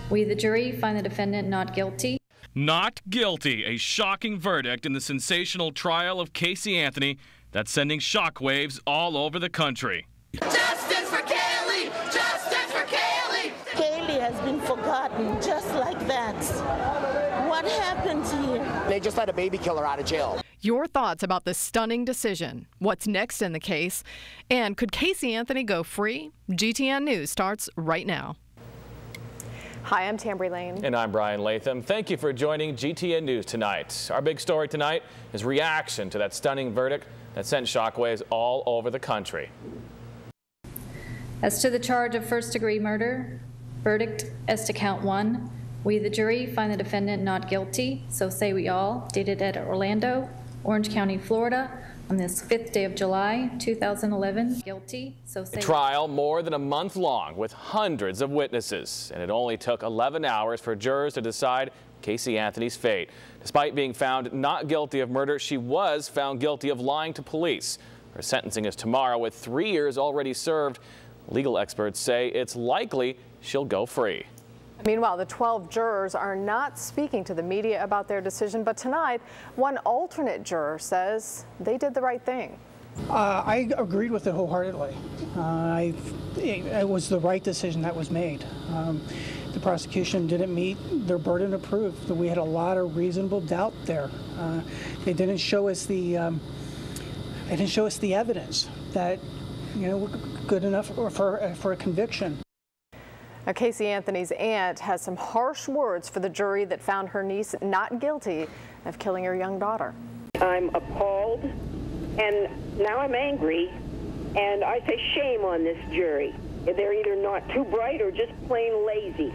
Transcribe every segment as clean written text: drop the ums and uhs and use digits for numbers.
We, the jury, find the defendant not guilty. Not guilty, a shocking verdict in the sensational trial of Casey Anthony that's sending shockwaves all over the country. Justice for Kaylee! Justice for Kaylee! Kaylee has been forgotten just like that. What happened here? They just let a baby killer out of jail. Your thoughts about this stunning decision, what's next in the case, and could Casey Anthony go free? GTN News starts right now. Hi, I'm Tambry Lane. And I'm Brian Latham. Thank you for joining GTN News tonight. Our big story tonight is reaction to that stunning verdict that sent shockwaves all over the country. As to the charge of first-degree murder, verdict as to count 1. We, the jury, find the defendant not guilty, so say we all, dated at Orlando, Orange County, Florida, on this 5th day of July, 2011. Guilty, so say... A trial more than a month long with hundreds of witnesses, and it only took 11 hours for jurors to decide Casey Anthony's fate. Despite being found not guilty of murder, she was found guilty of lying to police. Her sentencing is tomorrow with 3 years already served. Legal experts say it's likely she'll go free. Meanwhile, the 12 jurors are not speaking to the media about their decision, but tonight, one alternate juror says they did the right thing. I agreed with it wholeheartedly. It was the right decision that was made. The prosecution didn't meet their burden of proof. We had a lot of reasonable doubt there. They didn't show us the evidence that, good enough for a conviction. Now, Casey Anthony's aunt has some harsh words for the jury that found her niece not guilty of killing her young daughter. I'm appalled, and now I'm angry, and I say shame on this jury. They're either not too bright or just plain lazy.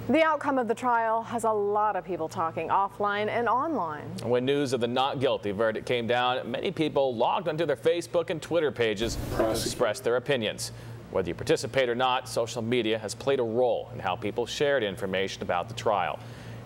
The outcome of the trial has a lot of people talking offline and online. When news of the not guilty verdict came down, many people logged onto their Facebook and Twitter pages to express their opinions. Whether you participate or not, social media has played a role in how people shared information about the trial.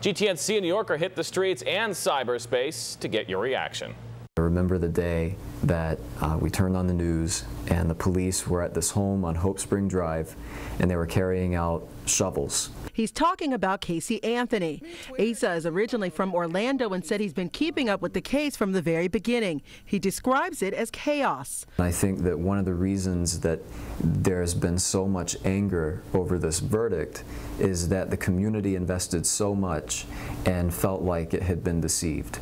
GTN See New Yorker hit the streets and cyberspace to get your reaction. I remember the day that we turned on the news and the police were at this home on Hope Spring Drive and they were carrying out shovels. He's talking about Casey Anthony. Asa is originally from Orlando and said he's been keeping up with the case from the very beginning. He describes it as chaos. I think that one of the reasons that there's been so much anger over this verdict is that the community invested so much and felt like it had been deceived.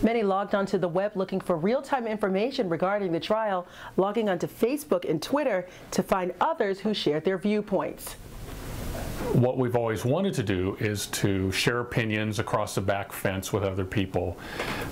Many logged onto the web looking for real-time information regarding the trial, logging onto Facebook and Twitter to find others who shared their viewpoints. What we've always wanted to do is to share opinions across the back fence with other people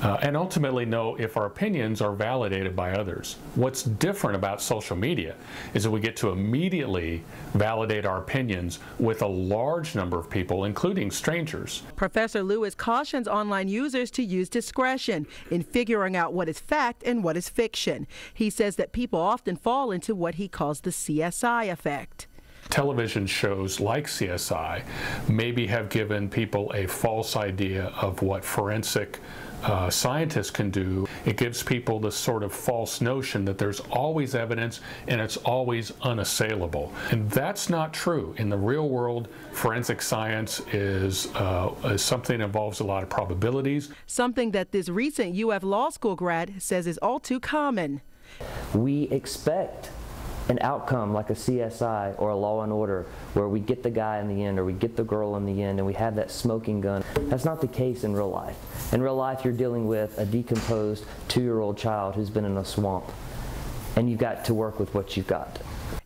and ultimately know if our opinions are validated by others. What's different about social media is that we get to immediately validate our opinions with a large number of people, including strangers. Professor Lewis cautions online users to use discretion in figuring out what is fact and what is fiction. He says that people often fall into what he calls the CSI effect. Television shows like CSI maybe have given people a false idea of what forensic scientists can do. It gives people this sort of false notion that there's always evidence and it's always unassailable. And that's not true. In the real world, forensic science is something that involves a lot of probabilities. Something that this recent UF Law School grad says is all too common. We expect an outcome like a CSI or a Law and Order where we get the guy in the end or we get the girl in the end and we have that smoking gun. That's not the case in real life. In real life, you're dealing with a decomposed 2-year-old child who's been in a swamp, and you've got to work with what you've got.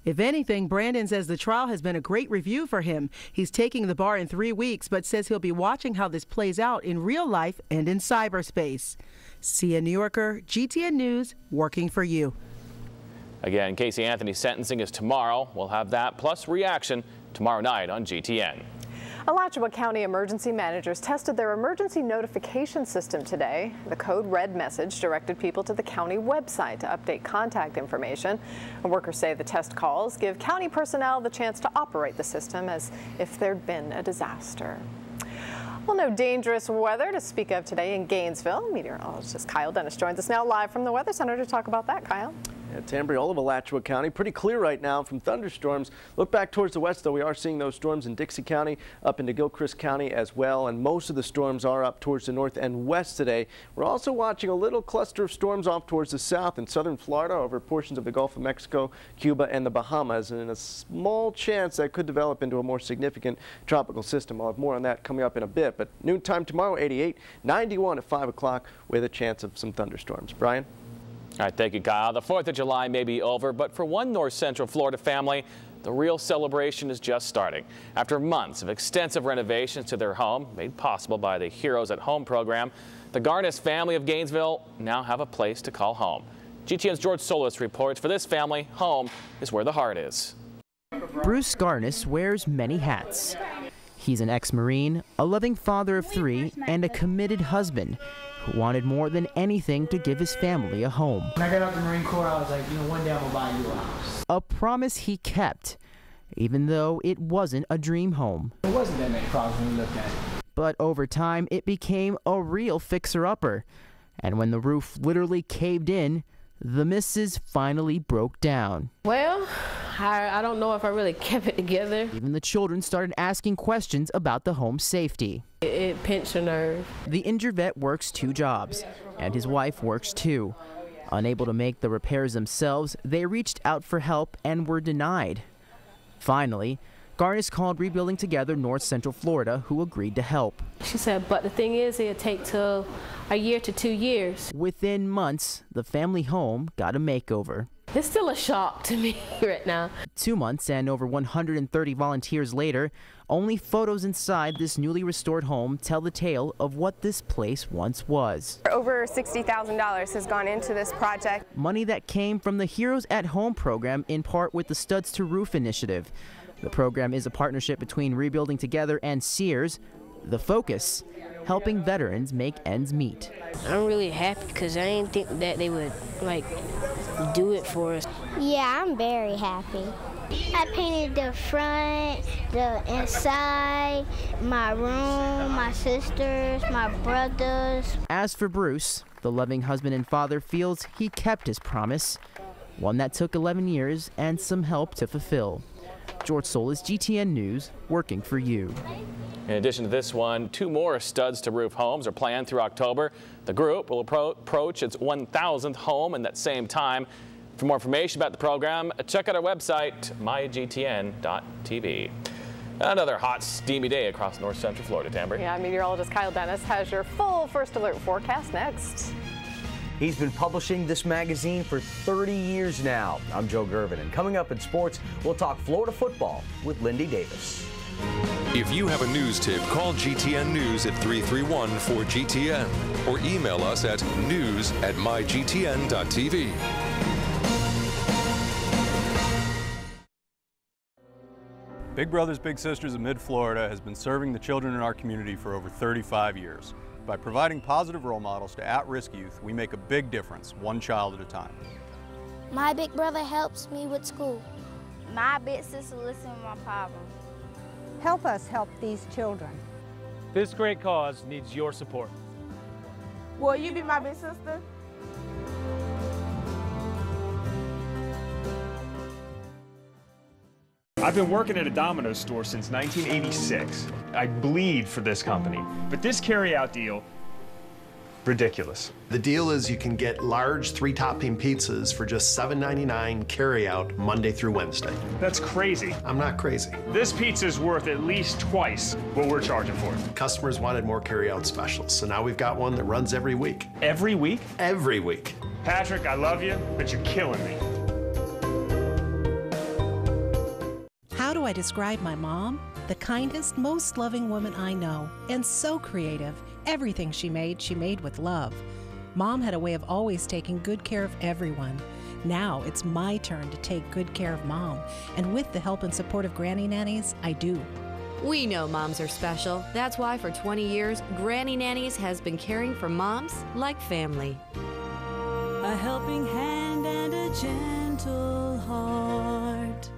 If anything, Brandon says the trial has been a great review for him. He's taking the bar in 3 weeks, but says he'll be watching how this plays out in real life and in cyberspace. See a New Yorker, GTN News, working for you. Again, Casey Anthony's sentencing is tomorrow. We'll have that plus reaction tomorrow night on GTN. Alachua County emergency managers tested their emergency notification system today. The code red message directed people to the county website to update contact information. Workers say the test calls give county personnel the chance to operate the system as if there'd been a disaster. Well, no dangerous weather to speak of today in Gainesville. Meteorologist Kyle Dennis joins us now live from the Weather Center to talk about that. Kyle. Tambry, all of Alachua County, pretty clear right now from thunderstorms. Look back towards the west, though. We are seeing those storms in Dixie County, up into Gilchrist County as well, and most of the storms are up towards the north and west today. We're also watching a little cluster of storms off towards the south in southern Florida over portions of the Gulf of Mexico, Cuba, and the Bahamas, and a small chance that could develop into a more significant tropical system. I'll have more on that coming up in a bit, but noontime tomorrow, 88, 91 at 5 o'clock with a chance of some thunderstorms. Brian? All right, thank you, Kyle. The 4th of July may be over, but for one North Central Florida family, the real celebration is just starting. After months of extensive renovations to their home, made possible by the Heroes at Home program, the Garnis family of Gainesville now have a place to call home. GTN's George Solis reports for this family, home is where the heart is. Bruce Garnis wears many hats. He's an ex-Marine, a loving father of 3, and a committed husband who wanted more than anything to give his family a home. When I got out the Marine Corps, I was like, one day I'm gonna buy you a house. A promise he kept, even though it wasn't a dream home. It wasn't that many problems when you looked at it. But over time, it became a real fixer-upper. And when the roof literally caved in, the missus finally broke down. Well, I don't know if I really kept it together. Even the children started asking questions about the home's safety. It pinched a nerve. The injured vet works 2 jobs, and his wife works 2. Unable to make the repairs themselves, they reached out for help and were denied. Finally, Garnis called Rebuilding Together North Central Florida, who agreed to help. She said, but the thing is, it'll take till a year to 2 years. Within months, the family home got a makeover. It's still a shock to me right now. 2 months and over 130 volunteers later, only photos inside this newly restored home tell the tale of what this place once was. Over $60,000 has gone into this project. Money that came from the Heroes at Home program, in part with the Studs to Roof initiative. The program is a partnership between Rebuilding Together and Sears. The focus, helping veterans make ends meet. I'm really happy because I didn't think that they would do it for us. Yeah, I'm very happy. I painted the front, the inside, my room, my sisters, my brothers. As for Bruce, the loving husband and father feels he kept his promise, one that took 11 years and some help to fulfill. George Solis, GTN News, working for you. In addition to this one, 2 more Studs to Roof homes are planned through October. The group will approach its 1,000th home in that same time. For more information about the program, check out our website, mygtn.tv. Another hot, steamy day across North Central Florida. Tambry. Yeah, meteorologist Kyle Dennis has your full First Alert forecast next. He's been publishing this magazine for 30 years now. I'm Joe Gervin, and coming up in sports, we'll talk Florida football with Lindy Davis. If you have a news tip, call GTN News at 331-4GTN or email us at news@mygtn.tv. Big Brothers Big Sisters of Mid-Florida has been serving the children in our community for over 35 years. By providing positive role models to at-risk youth, we make a big difference, one child at a time. My big brother helps me with school. My big sister listens to my problem. Help us help these children. This great cause needs your support. Will you be my big sister? I've been working at a Domino's store since 1986. I bleed for this company, but this carryout deal, ridiculous. The deal is you can get large 3-topping pizzas for just $7.99 carryout Monday through Wednesday. That's crazy. I'm not crazy. This pizza's worth at least twice what we're charging for it. Customers wanted more carryout specials, so now we've got one that runs every week. Every week? Every week. Patrick, I love you, but you're killing me. How do I describe my mom? The kindest, most loving woman I know, and so creative. Everything she made with love. Mom had a way of always taking good care of everyone. Now it's my turn to take good care of Mom, and with the help and support of Granny Nannies, I do. We know moms are special. That's why for 20 years, Granny Nannies has been caring for moms like family. A helping hand and a gentle heart.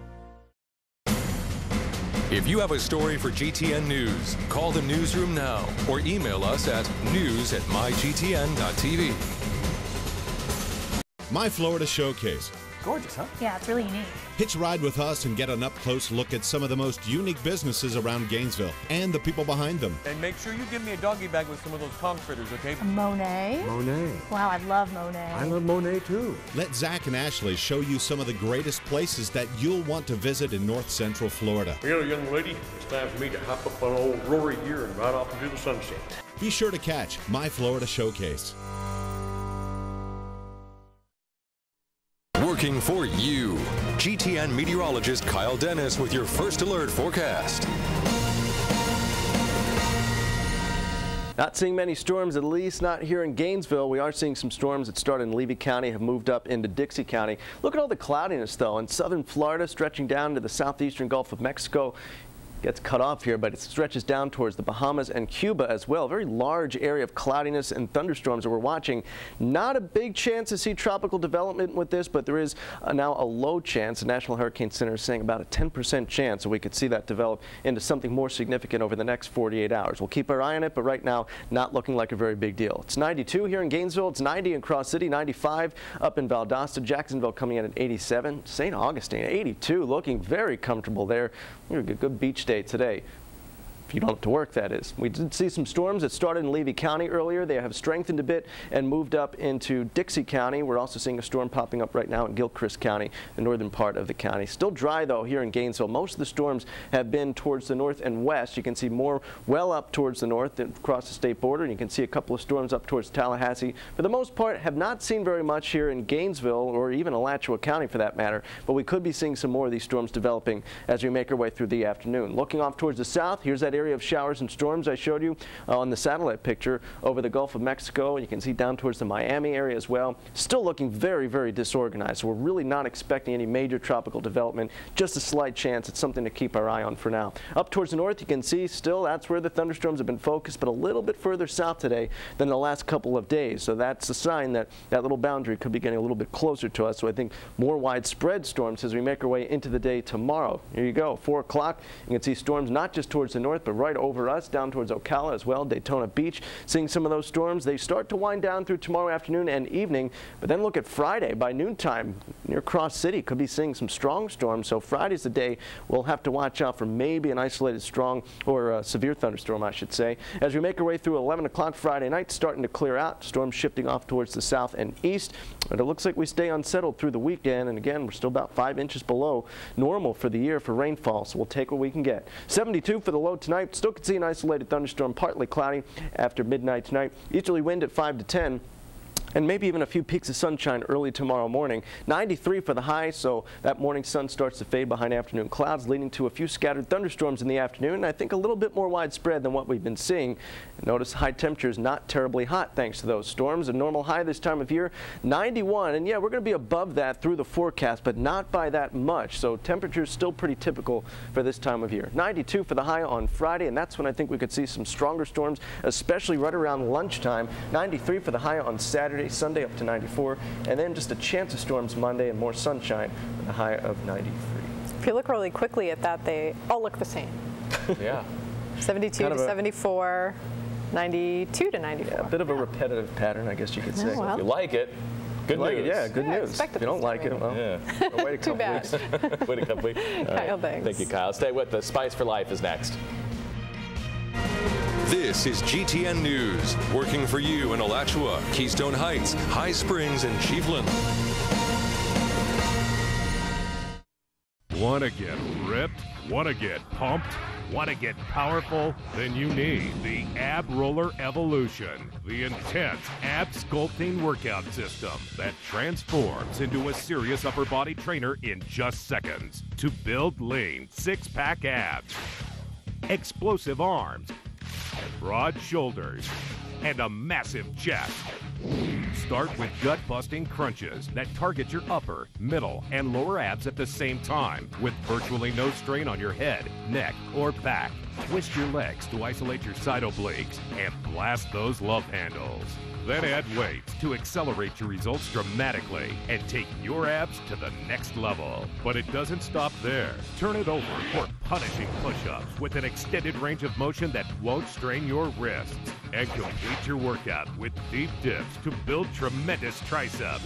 If you have a story for GTN News, call the newsroom now or email us at news@mygtn.tv. My Florida Showcase. Gorgeous, huh? Yeah, it's really unique. Hitch a ride with us and get an up-close look at some of the most unique businesses around Gainesville and the people behind them. And make sure you give me a doggy bag with some of those conch fritters, okay? A Monet? Monet. Wow, I love Monet. I love Monet too. Let Zach and Ashley show you some of the greatest places that you'll want to visit in North Central Florida. You know, young lady, it's time for me to hop up on old Rory here and ride off into the sunset. Be sure to catch My Florida Showcase. Working for you. GTN meteorologist Kyle Dennis with your first alert forecast. Not seeing many storms, at least not here in Gainesville. We are seeing some storms that started in Levy County, have moved up into Dixie County. Look at all the cloudiness, though, in southern Florida, stretching down to the southeastern Gulf of Mexico. Gets cut off here, but it stretches down towards the Bahamas and Cuba as well. Very large area of cloudiness and thunderstorms that we're watching. Not a big chance to see tropical development with this, but there is now a low chance. The National Hurricane Center is saying about a 10% chance that we could see that develop into something more significant over the next 48 hours. We'll keep our eye on it, but right now, not looking like a very big deal. It's 92 here in Gainesville. It's 90 in Cross City, 95 up in Valdosta. Jacksonville coming in at 87. St. Augustine, 82, looking very comfortable there. We're a good beach day today. You don't have to work, that is. We did see some storms that started in Levy County earlier. They have strengthened a bit and moved up into Dixie County. We're also seeing a storm popping up right now in Gilchrist County, the northern part of the county. Still dry, though, here in Gainesville. Most of the storms have been towards the north and west. You can see more well up towards the north and across the state border, and you can see a couple of storms up towards Tallahassee. For the most part, have not seen very much here in Gainesville or even Alachua County for that matter, but we could be seeing some more of these storms developing as we make our way through the afternoon. Looking off towards the south, here's that area of showers and storms I showed you on the satellite picture over the Gulf of Mexico. You can see down towards the Miami area as well. Still looking very, very disorganized. So we're really not expecting any major tropical development. Just a slight chance. It's something to keep our eye on for now. Up towards the north, you can see still that's where the thunderstorms have been focused, but a little bit further south today than the last couple of days. So that's a sign that that little boundary could be getting a little bit closer to us. So I think more widespread storms as we make our way into the day tomorrow. Here you go, 4 o'clock. You can see storms not just towards the north, but right over us, down towards Ocala as well, Daytona Beach. Seeing some of those storms. They start to wind down through tomorrow afternoon and evening, but then look at Friday. By noontime, near Cross City, could be seeing some strong storms. So Friday's the day we'll have to watch out for maybe an isolated strong or severe thunderstorm, I should say. As we make our way through 11 o'clock Friday night, starting to clear out. Storms shifting off towards the south and east. But it looks like we stay unsettled through the weekend. And again, we're still about 5 inches below normal for the year for rainfall. So we'll take what we can get. 72 for the low tonight. Still could see an isolated thunderstorm, partly cloudy after midnight tonight. Easterly wind at 5 to 10. And maybe even a few peaks of sunshine early tomorrow morning. 93 for the high, so that morning sun starts to fade behind afternoon clouds, leading to a few scattered thunderstorms in the afternoon, and I think a little bit more widespread than what we've been seeing. Notice high temperatures not terribly hot thanks to those storms. A normal high this time of year, 91, and yeah, we're going to be above that through the forecast, but not by that much, so temperatures still pretty typical for this time of year. 92 for the high on Friday, and that's when I think we could see some stronger storms, especially right around lunchtime. 93 for the high on Saturday, Sunday up to 94, and then just a chance of storms Monday and more sunshine with a high of 93. If you look really quickly at that, they all look the same. Yeah. 72 to 74, 92 to 94. Yeah, a bit of a repetitive pattern, I guess you could say. Well. If you like it, good news. Yeah, good news. If you don't like it, well, wait a couple weeks. Wait a couple weeks. Kyle, thanks. Thank you, Kyle. Stay with us. Spice for Life is next. This is GTN News, working for you in Alachua, Keystone Heights, High Springs, and Chiefland. Want to get ripped? Want to get pumped? Want to get powerful? Then you need the Ab Roller Evolution, the intense ab sculpting workout system that transforms into a serious upper body trainer in just seconds to build lean six-pack abs, explosive arms, broad shoulders, and a massive chest. Start with gut-busting crunches that target your upper, middle, and lower abs at the same time with virtually no strain on your head, neck, or back. Twist your legs to isolate your side obliques and blast those love handles. Then add weights to accelerate your results dramatically and take your abs to the next level. But it doesn't stop there. Turn it over for punishing push-ups with an extended range of motion that won't strain your wrists. And complete your workout with deep dips to build tremendous triceps.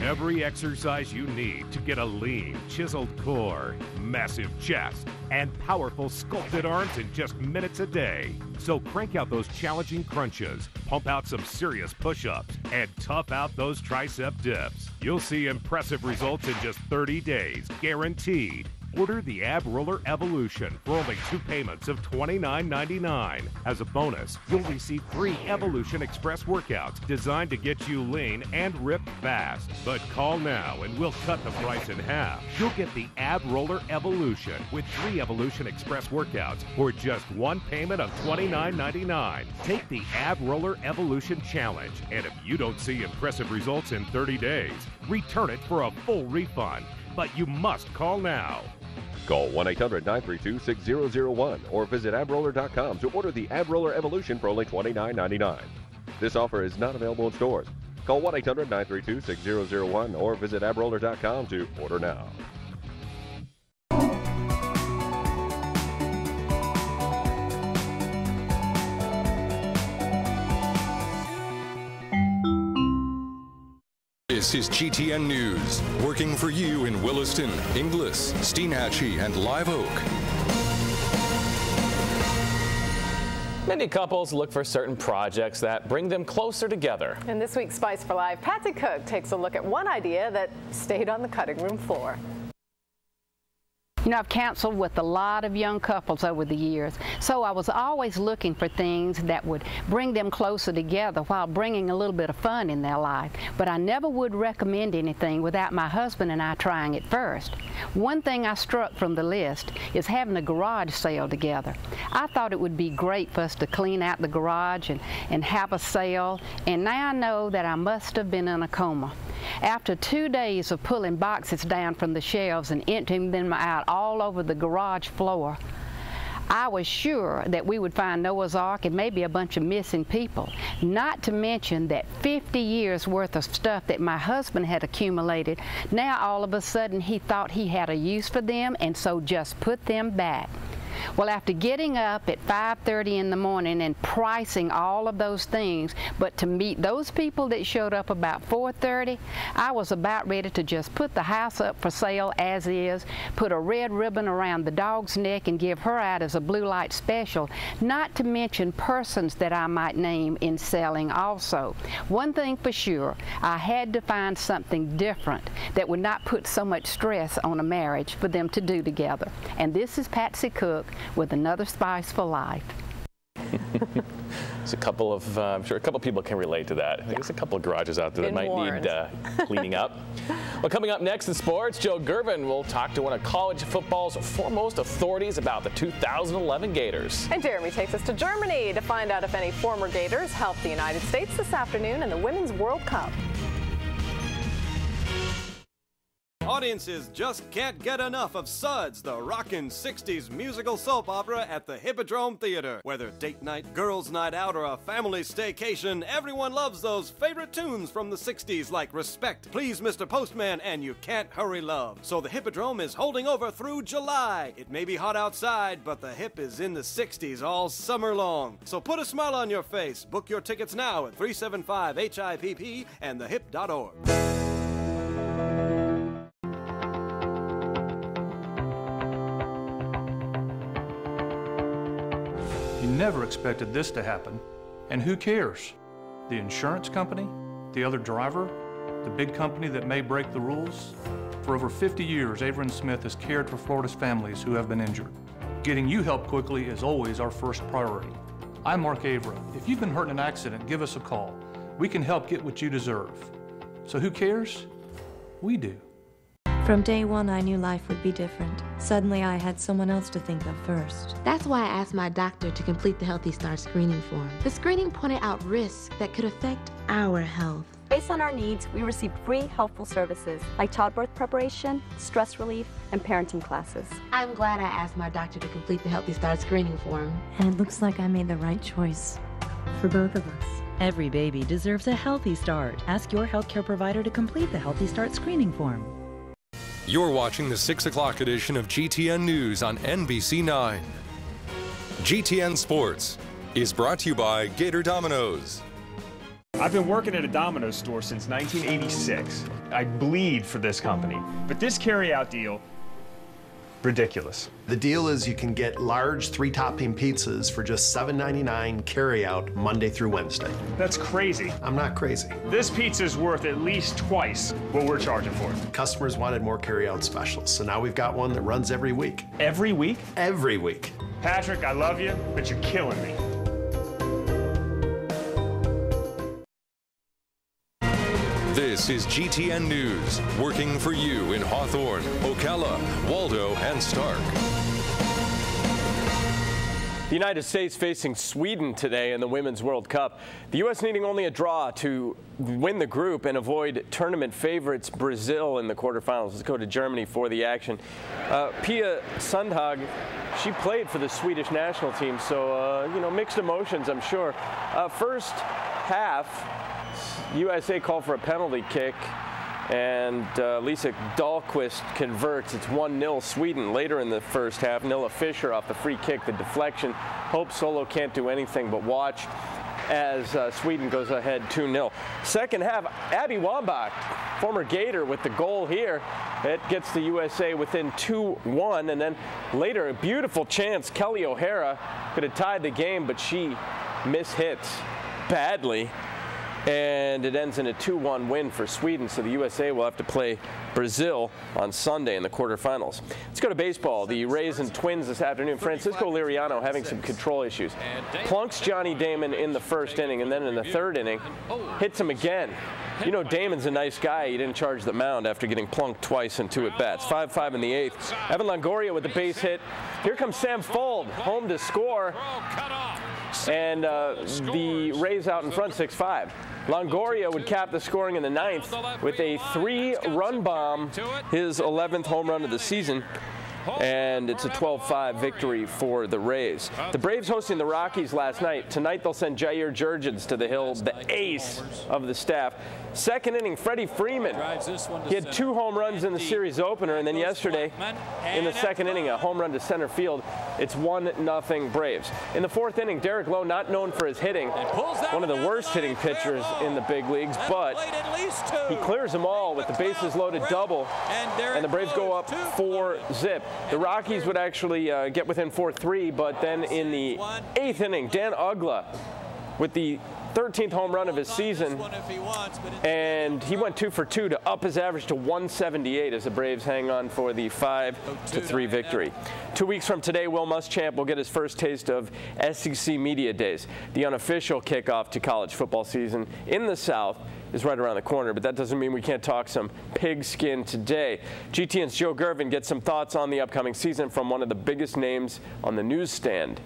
Every exercise you need to get a lean, chiseled core, massive chest, and powerful sculpted arms in just minutes a day. So crank out those challenging crunches, pump out some serious push-ups, and tough out those tricep dips. You'll see impressive results in just 30 days, guaranteed. Order the Ab Roller Evolution for only 2 payments of $29.99. As a bonus, you'll receive free Evolution Express workouts designed to get you lean and ripped fast. But call now and we'll cut the price in half. You'll get the Ab Roller Evolution with 3 Evolution Express workouts for just 1 payment of $29.99. Take the Ab Roller Evolution Challenge, and if you don't see impressive results in 30 days, return it for a full refund. But you must call now. Call 1-800-932-6001 or visit abroller.com to order the Ab Roller Evolution for only $29.99. This offer is not available in stores. Call 1-800-932-6001 or visit abroller.com to order now. This is GTN News, working for you in Williston, Inglis, Steinhatchee, and Live Oak. Many couples look for certain projects that bring them closer together. In this week's Spice for Life, Patsy Cook takes a look at one idea that stayed on the cutting room floor. You know, I've counseled with a lot of young couples over the years, so I was always looking for things that would bring them closer together while bringing a little bit of fun in their life. But I never would recommend anything without my husband and I trying it first. One thing I struck from the list is having a garage sale together. I thought it would be great for us to clean out the garage and have a sale, and now I know that I must have been in a coma. After 2 days of pulling boxes down from the shelves and emptying them out all over the garage floor, I was sure that we would find Noah's Ark and maybe a bunch of missing people. Not to mention that 50 years worth of stuff that my husband had accumulated. Now all of a sudden he thought he had a use for them and so just put them back. Well, after getting up at 5:30 in the morning and pricing all of those things, but to meet those people that showed up about 4:30, I was about ready to just put the house up for sale as is, put a red ribbon around the dog's neck and give her out as a blue light special, not to mention persons that I might name in selling also. One thing for sure, I had to find something different that would not put so much stress on a marriage for them to do together. And this is Patsy Cook with another Spice for Life. There's a couple of, I'm sure a couple of people can relate to that. There's a couple of garages out there that might need cleaning up. Well, coming up next in sports, Joe Gervin will talk to one of college football's foremost authorities about the 2011 Gators. And Jeremy takes us to Germany to find out if any former Gators helped the United States this afternoon in the Women's World Cup. Audiences just can't get enough of Suds, the rockin' 60s musical soap opera at the Hippodrome Theater. Whether date night, girls' night out, or a family staycation, everyone loves those favorite tunes from the 60s like Respect, Please Mr. Postman, and You Can't Hurry Love. So the Hippodrome is holding over through July. It may be hot outside, but the Hip is in the 60s all summer long. So put a smile on your face. Book your tickets now at 375-HIPP and thehip.org. You never expected this to happen, and who cares? The insurance company? The other driver? The big company that may break the rules? For over 50 years, Avery & Smith has cared for Florida's families who have been injured. Getting you help quickly is always our first priority. I'm Mark Avra. If you've been hurt in an accident, give us a call. We can help get what you deserve. So who cares? We do. From day one, I knew life would be different. Suddenly, I had someone else to think of first. That's why I asked my doctor to complete the Healthy Start screening form. The screening pointed out risks that could affect our health. Based on our needs, we received free helpful services like childbirth preparation, stress relief, and parenting classes. I'm glad I asked my doctor to complete the Healthy Start screening form. And it looks like I made the right choice for both of us. Every baby deserves a healthy start. Ask your healthcare provider to complete the Healthy Start screening form. You're watching the 6 o'clock edition of GTN News on NBC 9. GTN Sports is brought to you by Gator Dominoes. I've been working at a Domino's store since 1986. I bleed for this company. But this carryout deal, ridiculous. The deal is you can get large 3-topping pizzas for just $7.99 carryout Monday through Wednesday. That's crazy. I'm not crazy. This pizza's worth at least twice what we're charging for it. Customers wanted more carryout specials, so now we've got one that runs every week. Every week? Every week. Patrick, I love you, but you're killing me. This is GTN News, working for you in Hawthorne, Ocala, Waldo, and Stark. The United States facing Sweden today in the Women's World Cup. The U.S. needing only a draw to win the group and avoid tournament favorites Brazil in the quarterfinals. Let's go to Germany for the action. Pia Sundhage, she played for the Swedish national team, so, you know, mixed emotions, I'm sure. First half, USA called for a penalty kick, and Lisa Dahlqvist converts. It's 1-0 Sweden. Later in the first half, Nilla Fischer off the free kick, the deflection. Hope Solo can't do anything but watch as Sweden goes ahead 2-0. Second half, Abby Wambach, former Gator, with the goal here. It gets the USA within 2-1, and then later a beautiful chance. Kelly O'Hara could have tied the game, but she mishits badly. And it ends in a 2-1 win for Sweden, so the USA will have to play Brazil on Sunday in the quarterfinals. Let's go to baseball. The Rays and Twins this afternoon. Francisco Liriano having some control issues. Plunks Johnny Damon in the first inning, and then in the third inning, hits him again. You know Damon's a nice guy. He didn't charge the mound after getting plunked twice in 2 at-bats. 5-5 in the 8th. Evan Longoria with the base hit. Here comes Sam Fuld, home to score. And the Rays out in front 6-5. Longoria would cap the scoring in the 9th with a 3-run bomb, his 11th home run of the season. And it's a 12-5 victory for the Rays. The Braves hosting the Rockies last night. Tonight they'll send Jair Jurgens to the hill, the ace of the staff. Second inning, Freddie Freeman. He had 2 home runs in the series opener, and then yesterday in the second inning, a home run to center field. It's 1-0 Braves. In the 4th inning, Derek Lowe, not known for his hitting, one of the worst hitting pitchers in the big leagues, but he clears them all with the bases loaded double, and the Braves go up 4-zip. The Rockies would actually get within 4-3, but then in the 8th inning, Dan Ugla with the 13th home run of his season, and he went 2 for 2 to up his average to 178 as the Braves hang on for the 5-3 victory. 2 weeks from today, Will Muschamp will get his first taste of SEC Media Days. The unofficial kickoff to college football season in the South is right around the corner, but that doesn't mean we can't talk some pigskin today. GTN's Joe Gervin gets some thoughts on the upcoming season from one of the biggest names on the newsstand.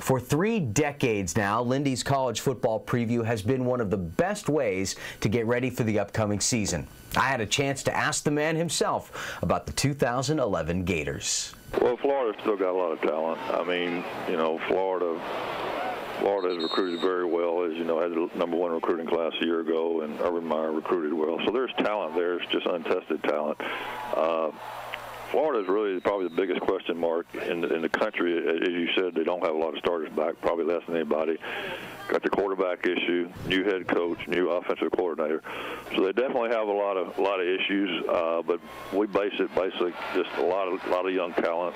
For 3 decades now, Lindy's College Football Preview has been one of the best ways to get ready for the upcoming season. I had a chance to ask the man himself about the 2011 Gators. Well, Florida's still got a lot of talent. I mean, you know, Florida has recruited very well. As you know, had the #1 recruiting class a year ago, and Urban Meyer recruited well. So there's talent there. It's just untested talent. Florida is really probably the biggest question mark in the country. As you said, they don't have a lot of starters back, probably less than anybody. Got the quarterback issue, new head coach, new offensive coordinator. So they definitely have a lot of issues, but we base it basically just a lot of young talent.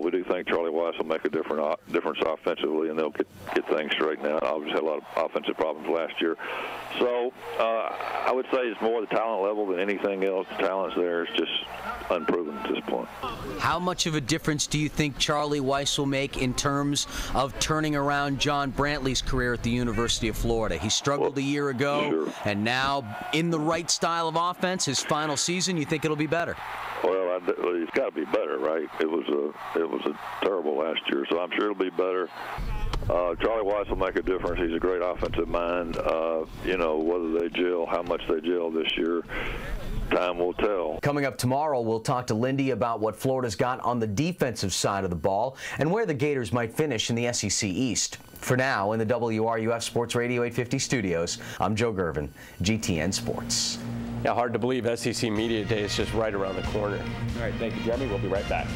We do think Charlie Weiss will make a difference offensively, and they'll get things straightened out. Obviously had a lot of offensive problems last year. So I would say it's more the talent level than anything else. The talent's there. It's just unproven at this point. How much of a difference do you think Charlie Weiss will make in terms of turning around John Brantley's career at the University of Florida? He struggled a year ago, and now in the right style of offense, his final season, you think it'll be better? Well, it's got to be better, right? It was a terrible last year, so I'm sure it'll be better. Charlie Weiss will make a difference. He's a great offensive mind. You know, whether they gel, how much they gel this year, time will tell. Coming up tomorrow, we'll talk to Lindy about what Florida's got on the defensive side of the ball and where the Gators might finish in the SEC East. For now, in the WRUF Sports Radio 850 studios, I'm Joe Gervin, GTN Sports. Yeah, hard to believe SEC Media Day is just right around the corner. All right, thank you, Jeremy. We'll be right back.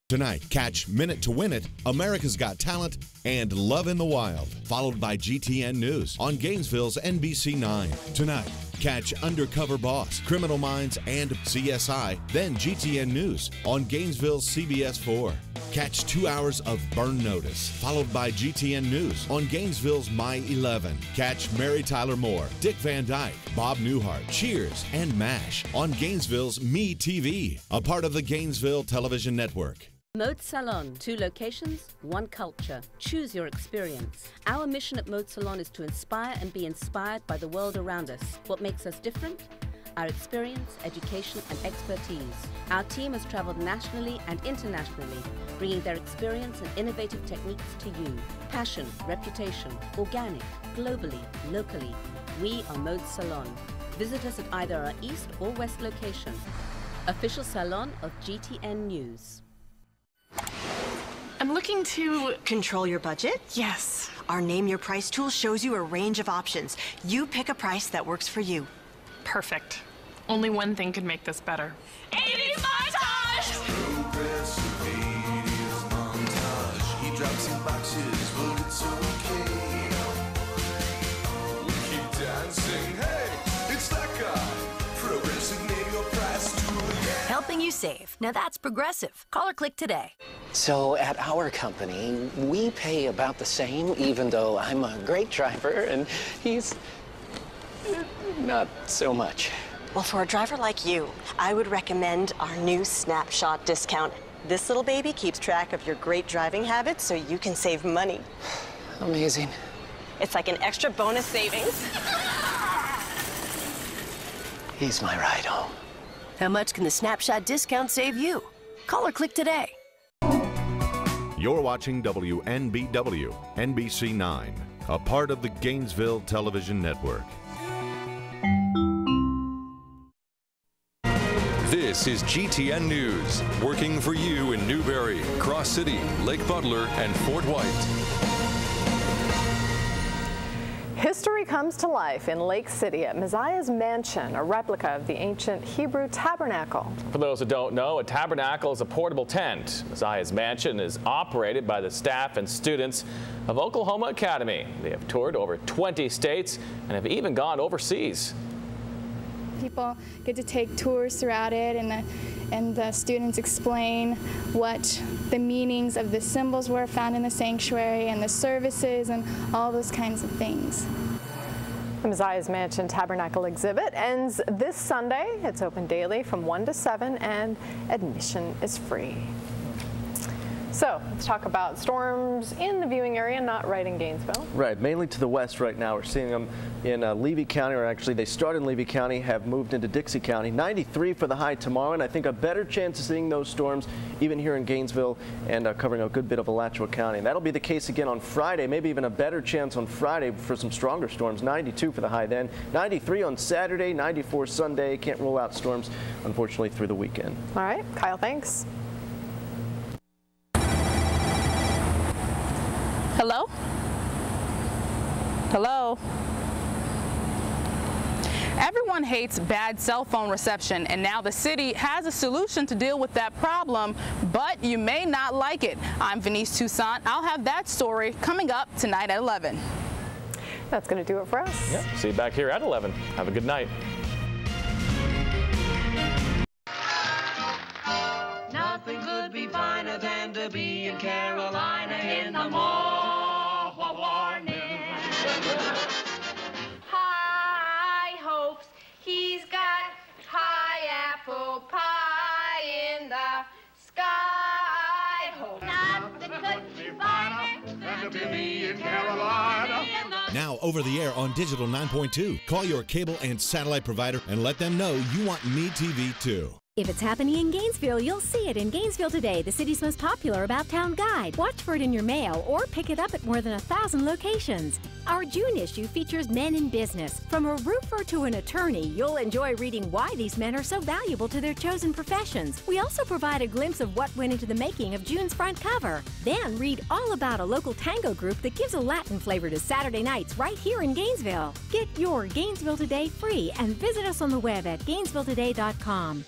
Tonight, catch Minute to Win It, America's Got Talent, and Love in the Wild, followed by GTN News on Gainesville's NBC9. Tonight, catch Undercover Boss, Criminal Minds, and CSI, then GTN News on Gainesville's CBS 4. Catch 2 hours of Burn Notice, followed by GTN News on Gainesville's My 11. Catch Mary Tyler Moore, Dick Van Dyke, Bob Newhart, Cheers, and MASH on Gainesville's Me TV, a part of the Gainesville Television Network. Mode Salon, 2 locations, 1 culture. Choose your experience. Our mission at Mode Salon is to inspire and be inspired by the world around us. What makes us different? Our experience, education, and expertise. Our team has traveled nationally and internationally, bringing their experience and innovative techniques to you. Passion, reputation, organic, globally, locally. We are Mode Salon. Visit us at either our east or west location. Official salon of GTN News. I'm looking to control your budget? Yes. Our Name Your Price tool shows you a range of options. You pick a price that works for you. Perfect. Only one thing could make this better. 80s montage! He drops in boxes, but it's okay. We keep dancing. Hey, it's that guy. Progressive Name Your Price tool. Helping you save. Now that's Progressive. Call or click today. So at our company, we pay about the same, even though I'm a great driver and he's not so much. Well, for a driver like you, I would recommend our new Snapshot discount. This little baby keeps track of your great driving habits so you can save money. Amazing. It's like an extra bonus savings. He's my ride home. How much can the Snapshot discount save you? Call or click today. You're watching WNBW, NBC 9, a part of the Gainesville Television Network. This is GTN News, working for you in Newberry, Cross City, Lake Butler, and Fort White. History comes to life in Lake City at Messiah's Mansion, a replica of the ancient Hebrew tabernacle. For those who don't know, a tabernacle is a portable tent. Messiah's Mansion is operated by the staff and students of Oklahoma Academy. They have toured over 20 states and have even gone overseas. People get to take tours throughout it, and the students explain what the meanings of the symbols were found in the sanctuary and the services and all those kinds of things. The Messiah's Mansion Tabernacle exhibit ends this Sunday. It's open daily from 1 to 7 and admission is free. So let's talk about storms in the viewing area, not right in Gainesville. Right, mainly to the west right now. We're seeing them in Levy County, or actually they started in Levy County, have moved into Dixie County. 93 for the high tomorrow, and I think a better chance of seeing those storms even here in Gainesville and covering a good bit of Alachua County. And that'll be the case again on Friday, maybe even a better chance on Friday for some stronger storms. 92 for the high then, 93 on Saturday, 94 Sunday. Can't rule out storms, unfortunately, through the weekend. All right, Kyle, thanks. Hello? Hello? Everyone hates bad cell phone reception, and now the city has a solution to deal with that problem, but you may not like it. I'm Venice Toussaint. I'll have that story coming up tonight at 11. That's going to do it for us. Yeah, see you back here at 11. Have a good night. Nothing could be finer than to be in Carolina in the morning. High hopes, he's got high apple pie in the sky. Hope nothing could be finer than to be in Carolina. Now over the air on Digital 9.2. Call your cable and satellite provider and let them know you want Me TV too. If it's happening in Gainesville, you'll see it in Gainesville Today, the city's most popular about-town guide. Watch for it in your mail or pick it up at more than 1,000 locations. Our June issue features men in business. From a roofer to an attorney, you'll enjoy reading why these men are so valuable to their chosen professions. We also provide a glimpse of what went into the making of June's front cover. Then read all about a local tango group that gives a Latin flavor to Saturday nights right here in Gainesville. Get your Gainesville Today free and visit us on the web at GainesvilleToday.com.